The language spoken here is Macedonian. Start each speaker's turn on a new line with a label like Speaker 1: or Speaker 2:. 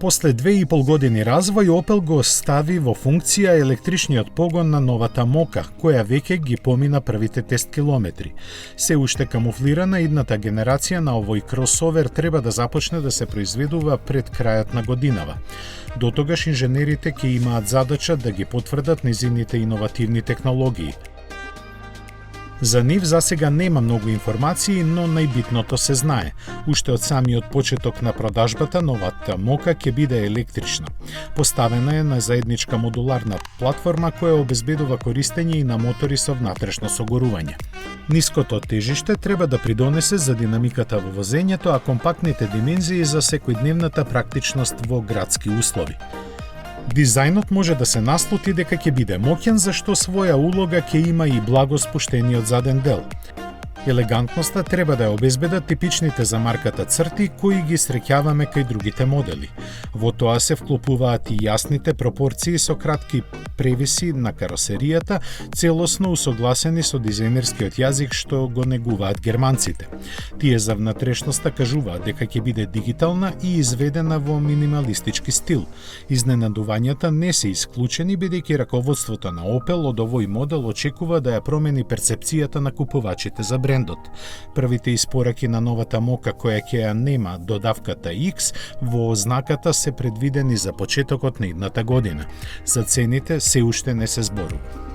Speaker 1: После 2,5 години развој, Opel го стави во функција електричниот погон на новата Mokka, која веќе ги помина првите тест километри. Се уште камуфлирана, идната генерација на овој кросовер треба да започне да се произведува пред крајот на годинава. До тогаш инженерите ќе имаат задача да ги потврдат незините иновативни технологии. За нив засега нема многу информации, но најбитното се знае. Уште од самиот почеток на продажбата, новата Mokka ќе биде електрична. Поставена е на заедничка модуларна платформа која обезбедува користење и на мотори со внатрешно согорување. Ниското тежиште треба да придонесе за динамиката во возењето, а компактните димензии за секојдневната практичност во градски услови. Дизајнот може да се наслути дека ќе биде моќен, зашто своја улога ќе има и благо спуштениот заден дел. Елегантноста треба да ја обезбедат типичните за марката црти кои ги среќаваме кај другите модели. Во тоа се вклопуваат и јасните пропорции со кратки превиси на каросеријата, целосно усогласени со дизајнерскиот јазик што го негуваат германците. Тие за внатрешноста кажуваат дека ќе биде дигитална и изведена во минималистички стил. Изненадувањата не се исклучени, бидејќи раководството на Opel од овој модел очекува да ја промени перцепцијата на купувачите за брендот. Првите испораки на новата Mokka, која ќе ја нема додавката X, во ознаката се предвидени за почетокот на идната година. За цените се уште не се зборува.